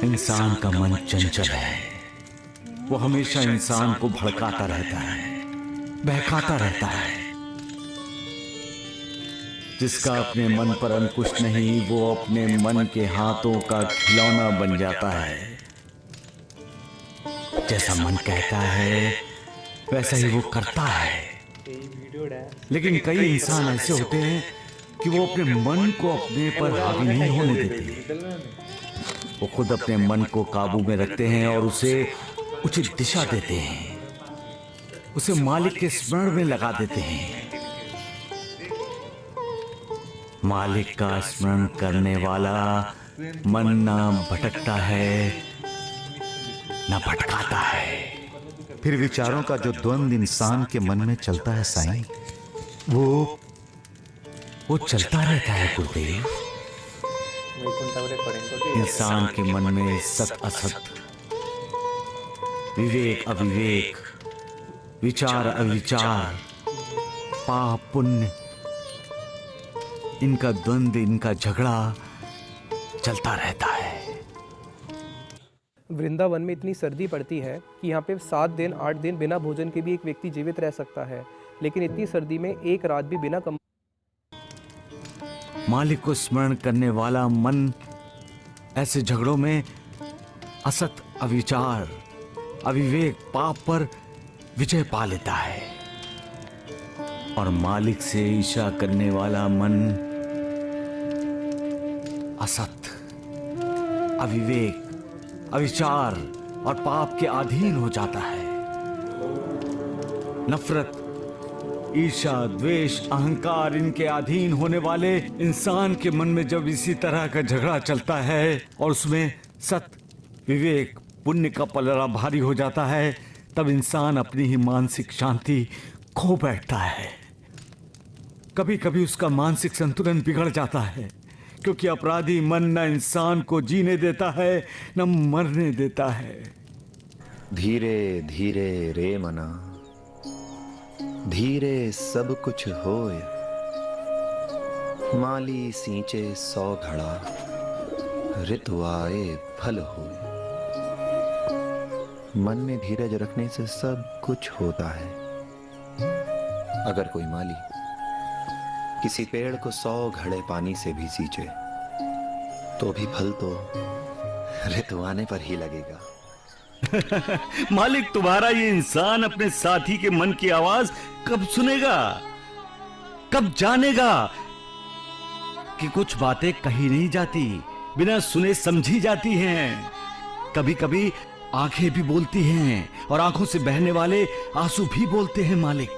इंसान का मन चंचल है। वो हमेशा इंसान को भड़काता रहता है, बहकाता रहता है। जिसका अपने मन पर अंकुश नहीं, वो अपने मन के हाथों का खिलौना बन जाता है। जैसा मन कहता है वैसा ही वो करता है। लेकिन कई इंसान ऐसे होते हैं कि वो अपने मन को अपने पर हावी नहीं होने देते। वो खुद अपने मन को काबू में रखते हैं और उसे उचित दिशा देते हैं, उसे मालिक के स्मरण में लगा देते हैं। मालिक का स्मरण करने वाला मन ना भटकता है ना भटकाता है। फिर विचारों का जो द्वंद इंसान के मन में चलता है साईं, वो चलता रहता है गुरुदेव। इंसान के मन में सत असत, विवेक अविवेक, विचार अविचार, पाप पुण्य, इनका द्वंद, इनका झगड़ा चलता रहता है। वृंदावन में इतनी सर्दी पड़ती है कि यहाँ पे 7 दिन 8 दिन बिना भोजन के भी एक व्यक्ति जीवित रह सकता है, लेकिन इतनी सर्दी में एक रात भी बिना मालिक को स्मरण करने वाला मन ऐसे झगड़ों में असत, अविचार, अविवेक, पाप पर विजय पा लेता है। और मालिक से ईर्ष्या करने वाला मन असत, अविवेक, अविचार और पाप के अधीन हो जाता है। नफरत, ईर्ष्या, द्वेष, अहंकार, इनके अधीन होने वाले इंसान के मन में जब इसी तरह का झगड़ा चलता है और उसमें सत, विवेक, पुण्य का पलड़ा भारी हो जाता है, तब इंसान अपनी ही मानसिक शांति खो बैठता है। कभी कभी उसका मानसिक संतुलन बिगड़ जाता है, क्योंकि अपराधी मन न इंसान को जीने देता है न मरने देता है। धीरे धीरे रे मना, धीरे सब कुछ होय। माली सींचे 100 घड़ा, ऋतु आए फल होय। मन में धीरज रखने से सब कुछ होता है। अगर कोई माली किसी पेड़ को 100 घड़े पानी से भी सींचे तो भी फल तो ऋतु आने पर ही लगेगा। मालिक, तुम्हारा ये इंसान अपने साथी के मन की आवाज कब सुनेगा, कब जानेगा कि कुछ बातें कही नहीं जाती, बिना सुने समझी जाती हैं। कभी कभी आंखें भी बोलती हैं और आंखों से बहने वाले आंसू भी बोलते हैं। मालिक,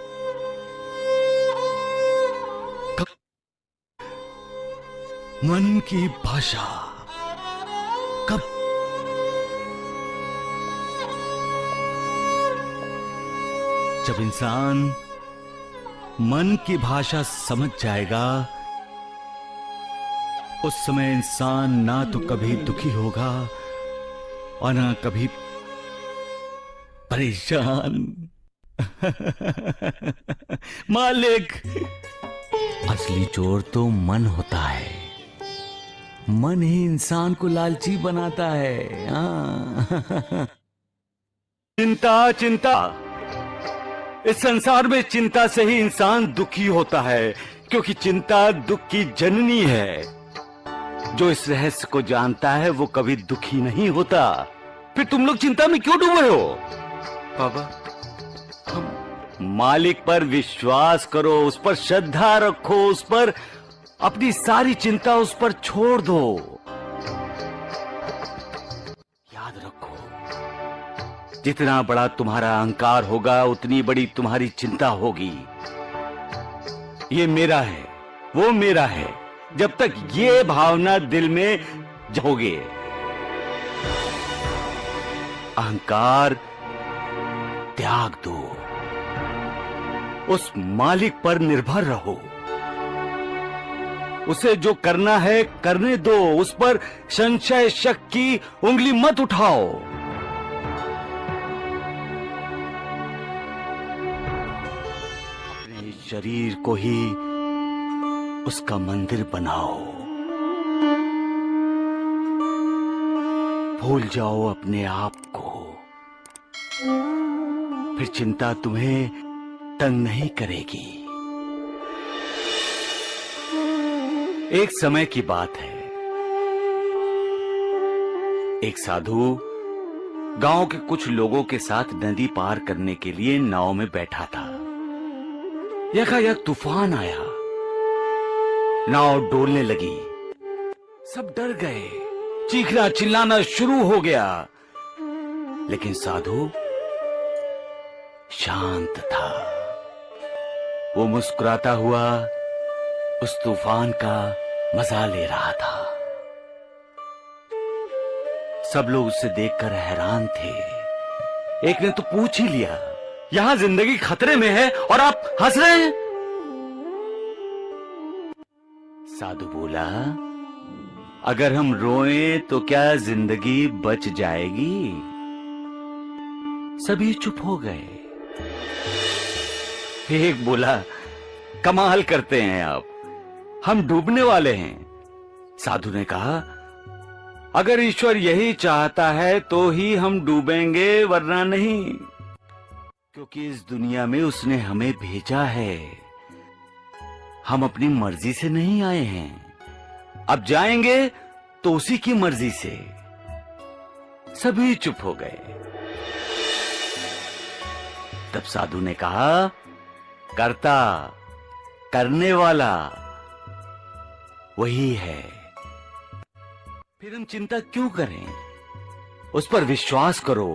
मन की भाषा कब जब इंसान मन की भाषा समझ जाएगा, उस समय इंसान ना तो कभी दुखी होगा और ना कभी परेशान। मालिक, असली चोर तो मन होता है। मन ही इंसान को लालची बनाता है। चिंता चिंता, इस संसार में चिंता से ही इंसान दुखी होता है, क्योंकि चिंता दुख की जननी है। जो इस रहस्य को जानता है वो कभी दुखी नहीं होता। फिर तुम लोग चिंता में क्यों डूबे हो? बाबा, मालिक पर विश्वास करो, उस पर श्रद्धा रखो, उस पर अपनी सारी चिंता उस पर छोड़ दो। याद रखो, जितना बड़ा तुम्हारा अहंकार होगा उतनी बड़ी तुम्हारी चिंता होगी। ये मेरा है, वो मेरा है, जब तक ये भावना दिल में जाओगे, अहंकार त्याग दो, उस मालिक पर निर्भर रहो। उसे जो करना है करने दो, उस पर संशय शक की उंगली मत उठाओ। अपने शरीर को ही उसका मंदिर बनाओ। भूल जाओ अपने आप को, फिर चिंता तुम्हें तंग नहीं करेगी। एक समय की बात है, एक साधु गांव के कुछ लोगों के साथ नदी पार करने के लिए नाव में बैठा था। यकायक तूफान आया, नाव डोलने लगी, सब डर गए, चीखना चिल्लाना शुरू हो गया। लेकिन साधु शांत था। वो मुस्कुराता हुआ उस तूफान का मजा ले रहा था। सब लोग उसे देखकर हैरान थे। एक ने तो पूछ ही लिया, यहां जिंदगी खतरे में है और आप हंस रहे हैं? साधु बोला, अगर हम रोएं तो क्या जिंदगी बच जाएगी? सभी चुप हो गए। एक बोला, कमाल करते हैं आप, हम डूबने वाले हैं। साधु ने कहा, अगर ईश्वर यही चाहता है तो ही हम डूबेंगे, वरना नहीं, क्योंकि इस दुनिया में उसने हमें भेजा है। हम अपनी मर्जी से नहीं आए हैं, अब जाएंगे तो उसी की मर्जी से। सभी चुप हो गए। तब साधु ने कहा, कर्ता करने वाला वही है, फिर हम चिंता क्यों करें? उस पर विश्वास करो,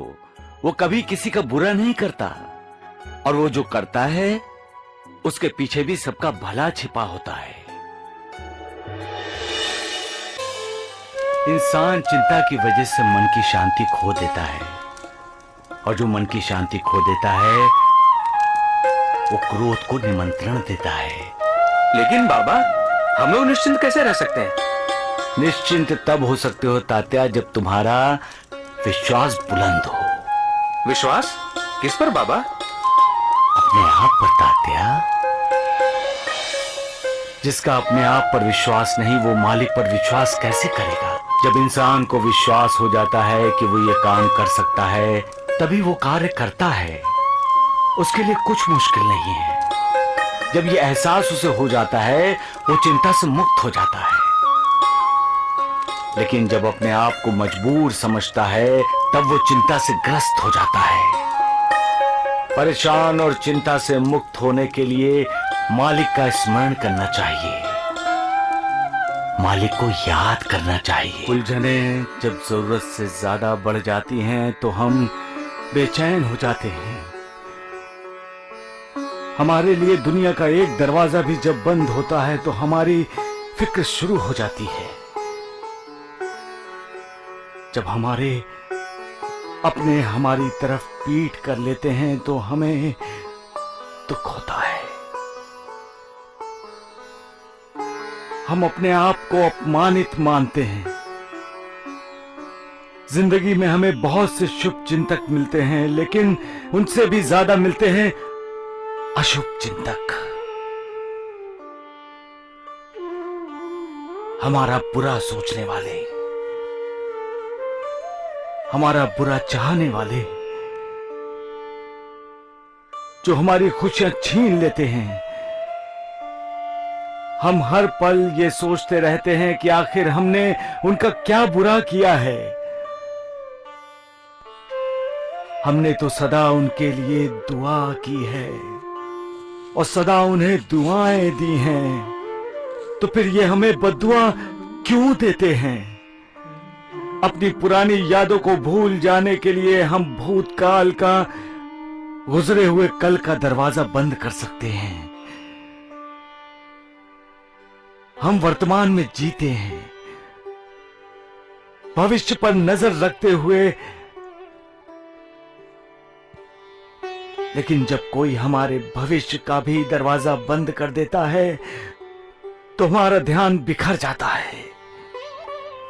वो कभी किसी का बुरा नहीं करता, और वो जो करता है उसके पीछे भी सबका भला छिपा होता है। इंसान चिंता की वजह से मन की शांति खो देता है, और जो मन की शांति खो देता है वो क्रोध को निमंत्रण देता है। लेकिन बाबा, हम लोग निश्चिंत कैसे रह सकते हैं? निश्चिंत तब हो सकते हो तात्या, जब तुम्हारा विश्वास बुलंद हो। विश्वास किस पर बाबा? अपने आप पर तात्या। जिसका अपने आप पर विश्वास नहीं, वो मालिक पर विश्वास कैसे करेगा? जब इंसान को विश्वास हो जाता है कि वो ये काम कर सकता है, तभी वो कार्य करता है। उसके लिए कुछ मुश्किल नहीं है। जब ये एहसास उसे हो जाता है, वो चिंता से मुक्त हो जाता है। लेकिन जब अपने आप को मजबूर समझता है, तब वो चिंता से ग्रस्त हो जाता है। परेशान और चिंता से मुक्त होने के लिए मालिक का स्मरण करना चाहिए, मालिक को याद करना चाहिए। उलझने जब जरूरत से ज्यादा बढ़ जाती हैं तो हम बेचैन हो जाते हैं। हमारे लिए दुनिया का एक दरवाजा भी जब बंद होता है तो हमारी फिक्र शुरू हो जाती है। जब हमारे अपने हमारी तरफ पीठ कर लेते हैं तो हमें दुख होता है। हम अपने आप को अपमानित मानते हैं। जिंदगी में हमें बहुत से शुभ चिंतक मिलते हैं, लेकिन उनसे भी ज्यादा मिलते हैं अशुभ चिंतक। हमारा बुरा सोचने वाले, हमारा बुरा चाहने वाले, जो हमारी खुशियां छीन लेते हैं। हम हर पल ये सोचते रहते हैं कि आखिर हमने उनका क्या बुरा किया है। हमने तो सदा उनके लिए दुआ की है और सदा उन्हें दुआएं दी हैं, तो फिर ये हमें बद्दुआ क्यों देते हैं? अपनी पुरानी यादों को भूल जाने के लिए हम भूतकाल का, गुजरे हुए कल का दरवाजा बंद कर सकते हैं। हम वर्तमान में जीते हैं, भविष्य पर नजर रखते हुए। लेकिन जब कोई हमारे भविष्य का भी दरवाजा बंद कर देता है तो हमारा ध्यान बिखर जाता है।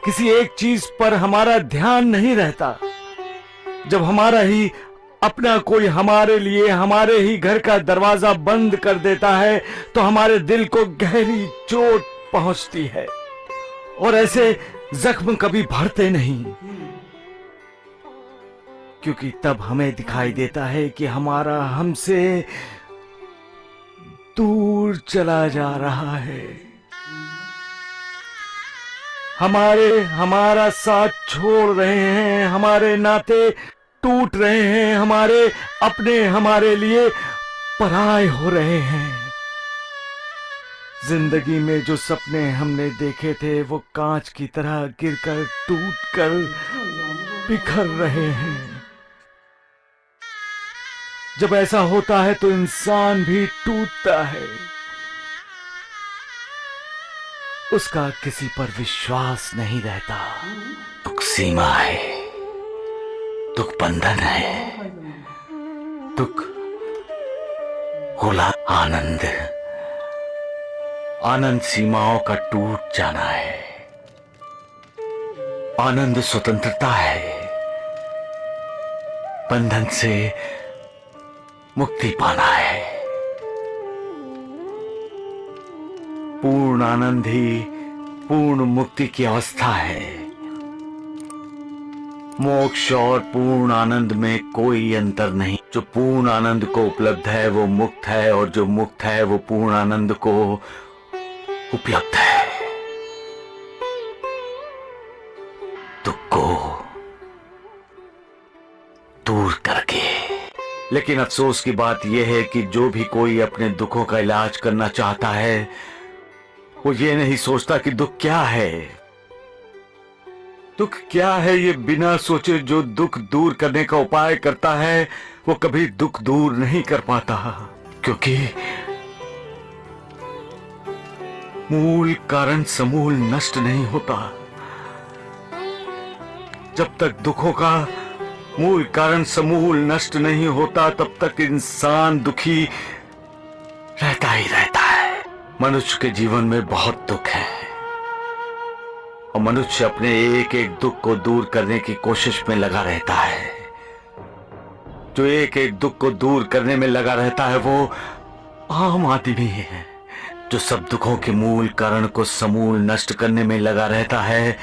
किसी एक चीज पर हमारा ध्यान नहीं रहता। जब हमारा ही अपना कोई हमारे लिए हमारे ही घर का दरवाजा बंद कर देता है तो हमारे दिल को गहरी चोट पहुंचती है, और ऐसे जख्म कभी भरते नहीं। क्योंकि तब हमें दिखाई देता है कि हमारा हमसे दूर चला जा रहा है, हमारा साथ छोड़ रहे हैं, हमारे नाते टूट रहे हैं, हमारे अपने हमारे लिए पराये हो रहे हैं। जिंदगी में जो सपने हमने देखे थे वो कांच की तरह गिरकर टूटकर बिखर रहे हैं। जब ऐसा होता है तो इंसान भी टूटता है, उसका किसी पर विश्वास नहीं रहता। दुख सीमा है, दुख बंधन है, दुख होला आनंद, आनंद सीमाओं का टूट जाना है, आनंद स्वतंत्रता है, बंधन से मुक्ति पाना है। पूर्ण आनंद ही पूर्ण मुक्ति की अवस्था है। मोक्ष और पूर्ण आनंद में कोई अंतर नहीं। जो पूर्ण आनंद को उपलब्ध है वो मुक्त है, और जो मुक्त है वो पूर्ण आनंद को उपलब्ध है। दुख को दूर करके। लेकिन अफसोस की बात यह है कि जो भी कोई अपने दुखों का इलाज करना चाहता है वो ये नहीं सोचता कि दुख क्या है। दुख क्या है ये बिना सोचे जो दुख दूर करने का उपाय करता है वो कभी दुख दूर नहीं कर पाता, क्योंकि मूल कारण समूल नष्ट नहीं होता। जब तक दुखों का मूल कारण समूल नष्ट नहीं होता तब तक इंसान दुखी रहता ही रहता है। मनुष्य के जीवन में बहुत दुख है और मनुष्य अपने एक एक दुख को दूर करने की कोशिश में लगा रहता है। जो एक एक दुख को दूर करने में लगा रहता है वो आम आदमी है। जो सब दुखों के मूल कारण को समूल नष्ट करने में लगा रहता है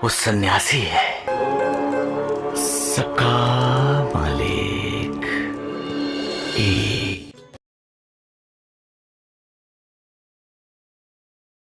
वो सन्यासी है। सबका मालिक एक